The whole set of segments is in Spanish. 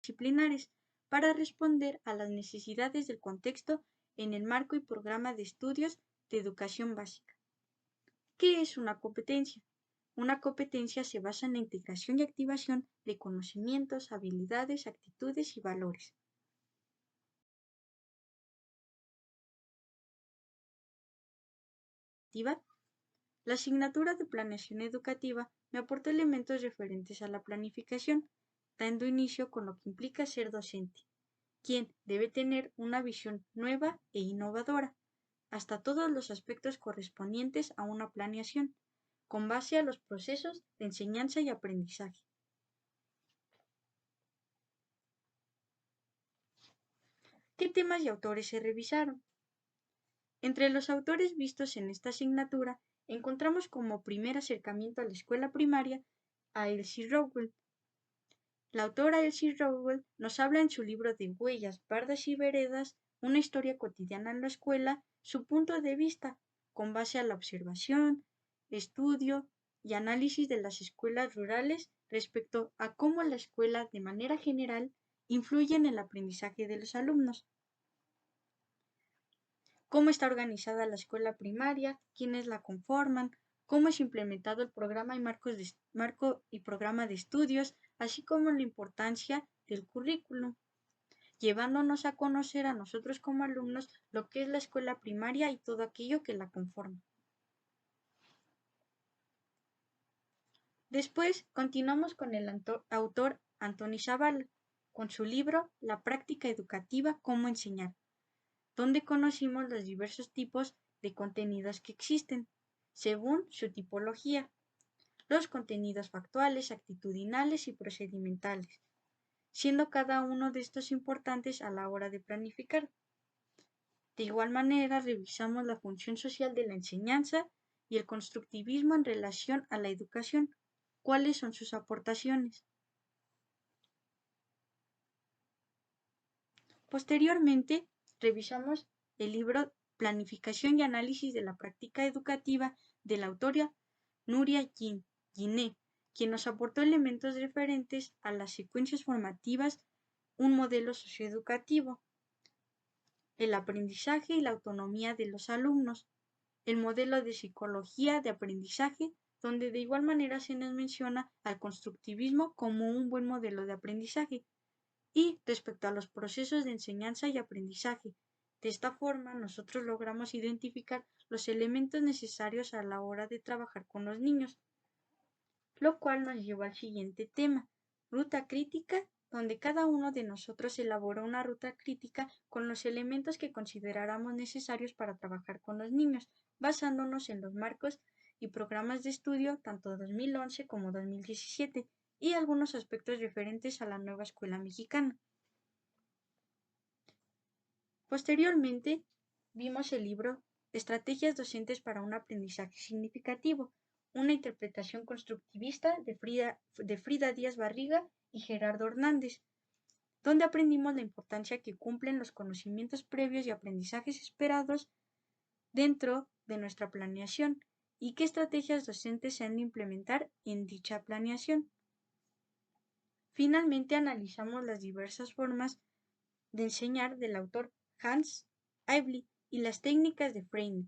disciplinares para responder a las necesidades del contexto en el marco y programa de estudios de educación básica. ¿Qué es una competencia? Una competencia se basa en la integración y activación de conocimientos, habilidades, actitudes y valores. La asignatura de planeación educativa me aporta elementos referentes a la planificación, dando inicio con lo que implica ser docente, quien debe tener una visión nueva e innovadora, hasta todos los aspectos correspondientes a una planeación, con base a los procesos de enseñanza y aprendizaje. ¿Qué temas y autores se revisaron? Entre los autores vistos en esta asignatura, encontramos como primer acercamiento a la escuela primaria a Elsie Rowell. La autora Elsie Rowell nos habla en su libro de Huellas, Bardas y Veredas, una historia cotidiana en la escuela, su punto de vista, con base a la observación, estudio y análisis de las escuelas rurales respecto a cómo la escuela, de manera general, influye en el aprendizaje de los alumnos. Cómo está organizada la escuela primaria, quiénes la conforman, cómo es implementado el programa y marco y programa de estudios, así como la importancia del currículum, llevándonos a conocer a nosotros como alumnos lo que es la escuela primaria y todo aquello que la conforma. Después continuamos con el autor Antoni Zavala, con su libro La práctica educativa, cómo enseñar, donde conocimos los diversos tipos de contenidos que existen, según su tipología, los contenidos factuales, actitudinales y procedimentales, siendo cada uno de estos importantes a la hora de planificar. De igual manera, revisamos la función social de la enseñanza y el constructivismo en relación a la educación. ¿Cuáles son sus aportaciones? Posteriormente, revisamos el libro Planificación y análisis de la práctica educativa de la autora Nuria Gine, quien nos aportó elementos referentes a las secuencias formativas, un modelo socioeducativo, el aprendizaje y la autonomía de los alumnos, el modelo de psicología de aprendizaje, donde de igual manera se nos menciona al constructivismo como un buen modelo de aprendizaje, y respecto a los procesos de enseñanza y aprendizaje. De esta forma, nosotros logramos identificar los elementos necesarios a la hora de trabajar con los niños, lo cual nos lleva al siguiente tema, ruta crítica, donde cada uno de nosotros elaboró una ruta crítica con los elementos que consideráramos necesarios para trabajar con los niños, basándonos en los marcos y programas de estudio tanto 2011 como 2017 y algunos aspectos referentes a la nueva escuela mexicana. Posteriormente, vimos el libro Estrategias docentes para un aprendizaje significativo, una interpretación constructivista de Frida Díaz Barriga y Gerardo Hernández, donde aprendimos la importancia que cumplen los conocimientos previos y aprendizajes esperados dentro de nuestra planeación y qué estrategias docentes se han de implementar en dicha planeación. Finalmente, analizamos las diversas formas de enseñar del autor Hans Eibli y las técnicas de Freinet,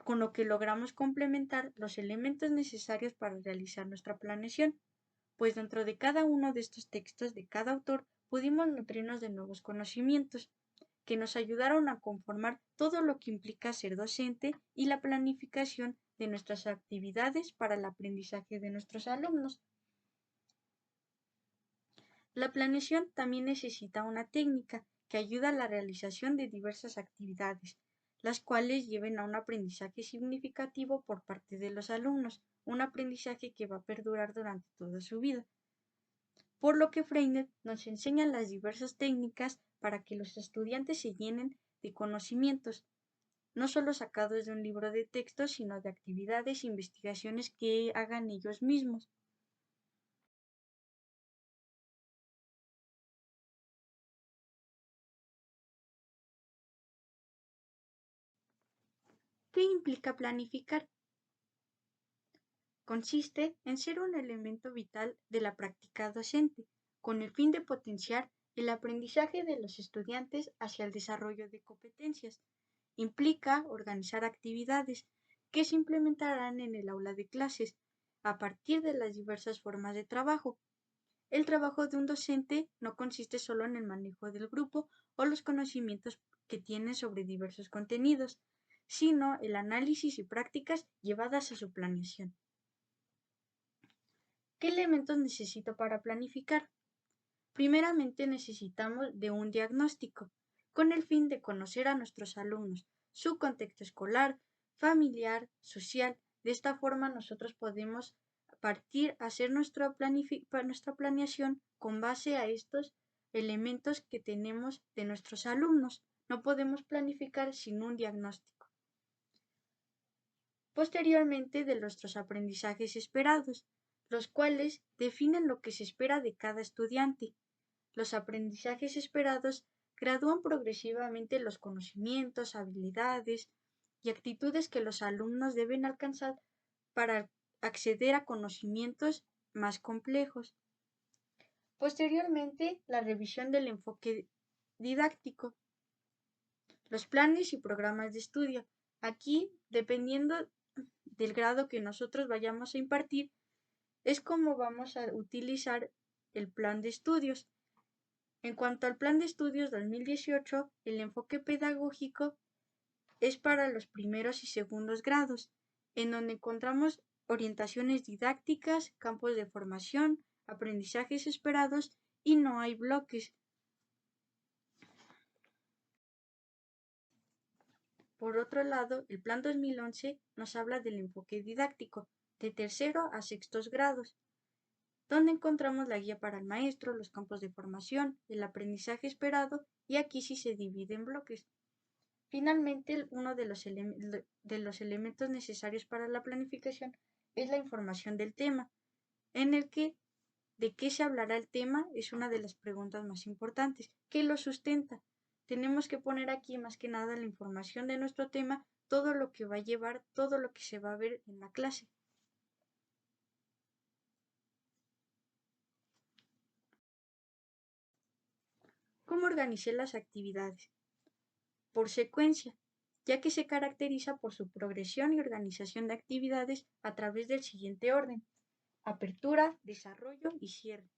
con lo que logramos complementar los elementos necesarios para realizar nuestra planeación, pues dentro de cada uno de estos textos de cada autor pudimos nutrirnos de nuevos conocimientos que nos ayudaron a conformar todo lo que implica ser docente y la planificación de nuestras actividades para el aprendizaje de nuestros alumnos. La planeación también necesita una técnica que ayuda a la realización de diversas actividades, las cuales lleven a un aprendizaje significativo por parte de los alumnos, un aprendizaje que va a perdurar durante toda su vida. Por lo que Freinet nos enseña las diversas técnicas para que los estudiantes se llenen de conocimientos, no solo sacados de un libro de texto, sino de actividades e investigaciones que hagan ellos mismos. ¿Qué implica planificar? Consiste en ser un elemento vital de la práctica docente, con el fin de potenciar el aprendizaje de los estudiantes hacia el desarrollo de competencias. Implica organizar actividades que se implementarán en el aula de clases a partir de las diversas formas de trabajo. El trabajo de un docente no consiste solo en el manejo del grupo o los conocimientos que tiene sobre diversos contenidos, sino el análisis y prácticas llevadas a su planeación. ¿Qué elementos necesito para planificar? Primeramente necesitamos de un diagnóstico, con el fin de conocer a nuestros alumnos, su contexto escolar, familiar, social. De esta forma nosotros podemos partir a hacer nuestra planeación con base a estos elementos que tenemos de nuestros alumnos. No podemos planificar sin un diagnóstico. Posteriormente, de nuestros aprendizajes esperados, los cuales definen lo que se espera de cada estudiante. Los aprendizajes esperados gradúan progresivamente los conocimientos, habilidades y actitudes que los alumnos deben alcanzar para acceder a conocimientos más complejos. Posteriormente, la revisión del enfoque didáctico, los planes y programas de estudio. Aquí, dependiendo del grado que nosotros vayamos a impartir, es como vamos a utilizar el plan de estudios. En cuanto al plan de estudios 2018, el enfoque pedagógico es para los primeros y segundos grados, en donde encontramos orientaciones didácticas, campos de formación, aprendizajes esperados y no hay bloques. Por otro lado, el plan 2011 nos habla del enfoque didáctico, de tercero a sextos grados, donde encontramos la guía para el maestro, los campos de formación, el aprendizaje esperado, y aquí sí se divide en bloques. Finalmente, uno de los elementos necesarios para la planificación es la información del tema, en el que de qué se hablará el tema es una de las preguntas más importantes. ¿Qué lo sustenta? Tenemos que poner aquí más que nada la información de nuestro tema, todo lo que va a llevar, todo lo que se va a ver en la clase. ¿Cómo organicé las actividades? Por secuencia, ya que se caracteriza por su progresión y organización de actividades a través del siguiente orden: apertura, desarrollo y cierre.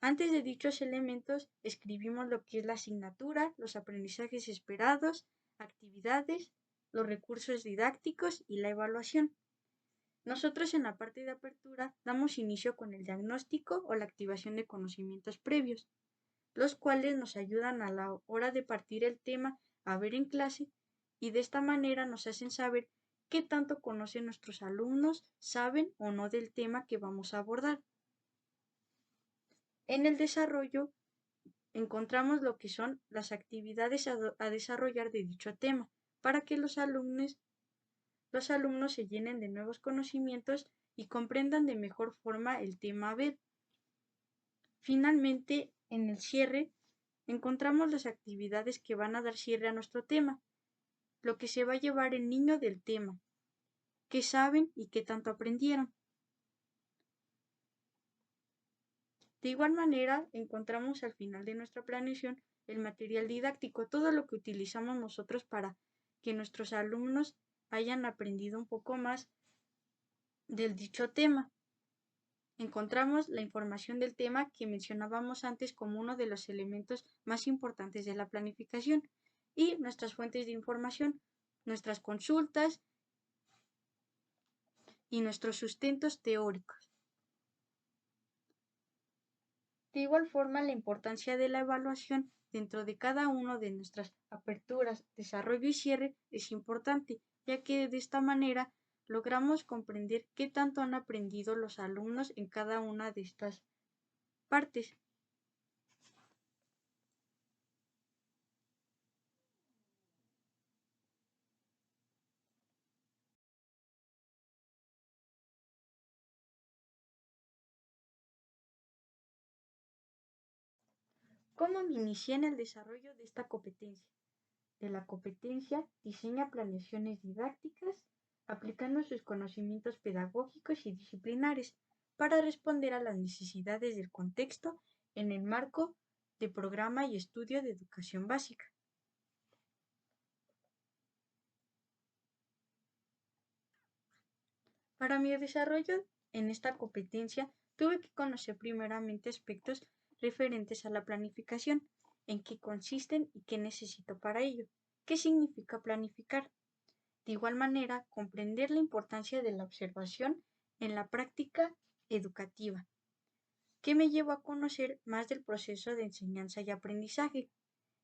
Antes de dichos elementos, escribimos lo que es la asignatura, los aprendizajes esperados, actividades, los recursos didácticos y la evaluación. Nosotros en la parte de apertura damos inicio con el diagnóstico o la activación de conocimientos previos, los cuales nos ayudan a la hora de partir el tema a ver en clase, y de esta manera nos hacen saber qué tanto conocen nuestros alumnos, saben o no del tema que vamos a abordar. En el desarrollo encontramos lo que son las actividades a desarrollar de dicho tema, para que los alumnos se llenen de nuevos conocimientos y comprendan de mejor forma el tema a ver. Finalmente, en el cierre, encontramos las actividades que van a dar cierre a nuestro tema, lo que se va a llevar el niño del tema, qué saben y qué tanto aprendieron. De igual manera, encontramos al final de nuestra planeación el material didáctico, todo lo que utilizamos nosotros para que nuestros alumnos hayan aprendido un poco más del dicho tema. Encontramos la información del tema que mencionábamos antes como uno de los elementos más importantes de la planificación, y nuestras fuentes de información, nuestras consultas y nuestros sustentos teóricos. De igual forma, la importancia de la evaluación dentro de cada una de nuestras aperturas, desarrollo y cierre es importante, ya que de esta manera logramos comprender qué tanto han aprendido los alumnos en cada una de estas partes. ¿Cómo me inicié en el desarrollo de esta competencia? De la competencia, diseña planeaciones didácticas aplicando sus conocimientos pedagógicos y disciplinares para responder a las necesidades del contexto en el marco de programa y estudio de educación básica. Para mi desarrollo en esta competencia, tuve que conocer primeramente aspectos referentes a la planificación, en qué consisten y qué necesito para ello, qué significa planificar. De igual manera, comprender la importancia de la observación en la práctica educativa, que me llevó a conocer más del proceso de enseñanza y aprendizaje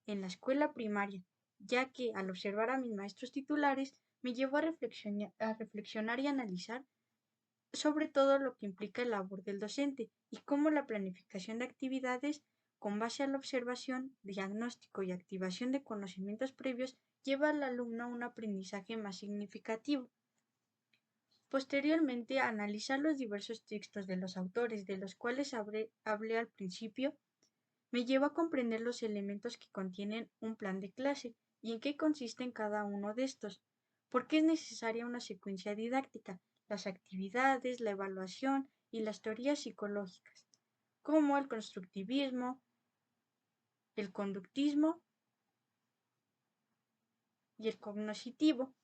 en la escuela primaria, ya que al observar a mis maestros titulares me llevó a reflexionar y analizar sobre todo lo que implica la labor del docente y cómo la planificación de actividades con base a la observación, diagnóstico y activación de conocimientos previos lleva al alumno a un aprendizaje más significativo. Posteriormente, analizar los diversos textos de los autores de los cuales hablé al principio me lleva a comprender los elementos que contienen un plan de clase y en qué consisten cada uno de estos, por qué es necesaria una secuencia didáctica, las actividades, la evaluación y las teorías psicológicas, como el constructivismo, el conductismo y el cognoscitivo.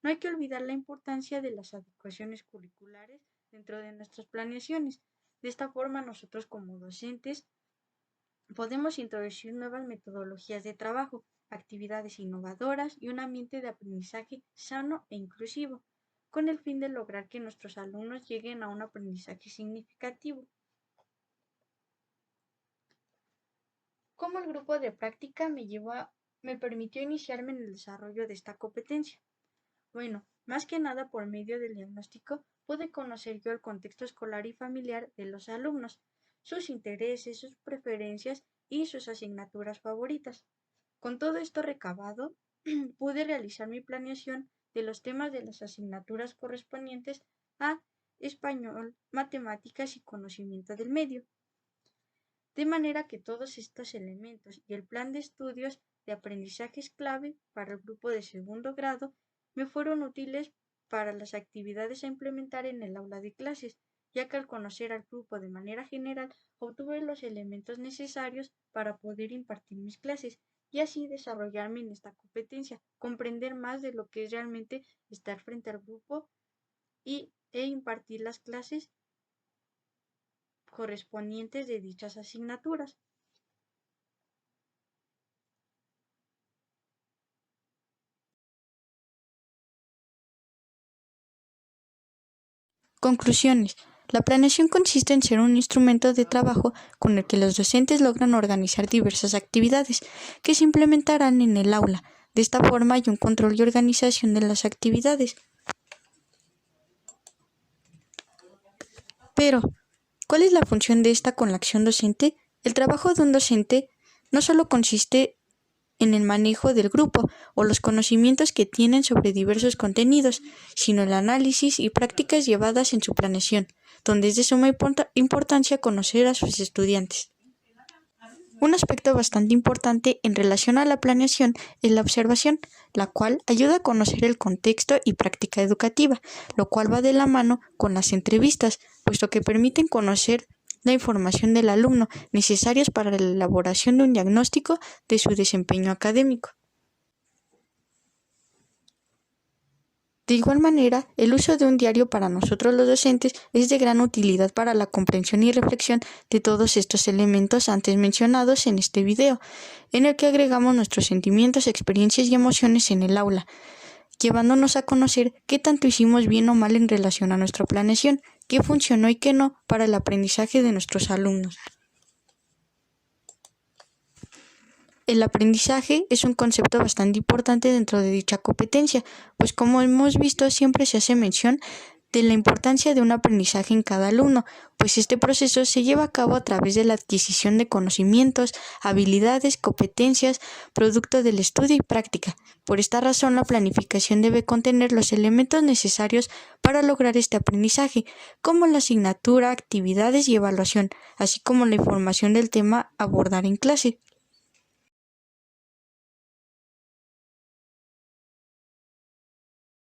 No hay que olvidar la importancia de las adecuaciones curriculares dentro de nuestras planeaciones. De esta forma, nosotros como docentes podemos introducir nuevas metodologías de trabajo, actividades innovadoras y un ambiente de aprendizaje sano e inclusivo, con el fin de lograr que nuestros alumnos lleguen a un aprendizaje significativo. ¿Cómo el grupo de práctica me permitió iniciarme en el desarrollo de esta competencia? Bueno, más que nada por medio del diagnóstico pude conocer yo el contexto escolar y familiar de los alumnos, sus intereses, sus preferencias y sus asignaturas favoritas. Con todo esto recabado, pude realizar mi planeación de los temas de las asignaturas correspondientes a español, matemáticas y conocimiento del medio. De manera que todos estos elementos y el plan de estudios de aprendizajes clave para el grupo de segundo grado me fueron útiles para las actividades a implementar en el aula de clases, ya que al conocer al grupo de manera general obtuve los elementos necesarios para poder impartir mis clases y así desarrollarme en esta competencia, comprender más de lo que es realmente estar frente al grupo e impartir las clases correspondientes de dichas asignaturas. Conclusiones. La planeación consiste en ser un instrumento de trabajo con el que los docentes logran organizar diversas actividades que se implementarán en el aula. De esta forma hay un control y organización de las actividades. Pero, ¿cuál es la función de esta con la acción docente? El trabajo de un docente no solo consiste en el manejo del grupo o los conocimientos que tienen sobre diversos contenidos, sino el análisis y prácticas llevadas en su planeación, donde es de suma importancia conocer a sus estudiantes. Un aspecto bastante importante en relación a la planeación es la observación, la cual ayuda a conocer el contexto y práctica educativa, lo cual va de la mano con las entrevistas, puesto que permiten conocer la información del alumno necesarias para la elaboración de un diagnóstico de su desempeño académico. De igual manera, el uso de un diario para nosotros los docentes es de gran utilidad para la comprensión y reflexión de todos estos elementos antes mencionados en este video, en el que agregamos nuestros sentimientos, experiencias y emociones en el aula, llevándonos a conocer qué tanto hicimos bien o mal en relación a nuestra planeación, qué funcionó y qué no para el aprendizaje de nuestros alumnos. El aprendizaje es un concepto bastante importante dentro de dicha competencia, pues como hemos visto siempre se hace mención de la importancia de un aprendizaje en cada alumno, pues este proceso se lleva a cabo a través de la adquisición de conocimientos, habilidades, competencias, producto del estudio y práctica. Por esta razón, la planificación debe contener los elementos necesarios para lograr este aprendizaje, como la asignatura, actividades y evaluación, así como la información del tema a abordar en clase.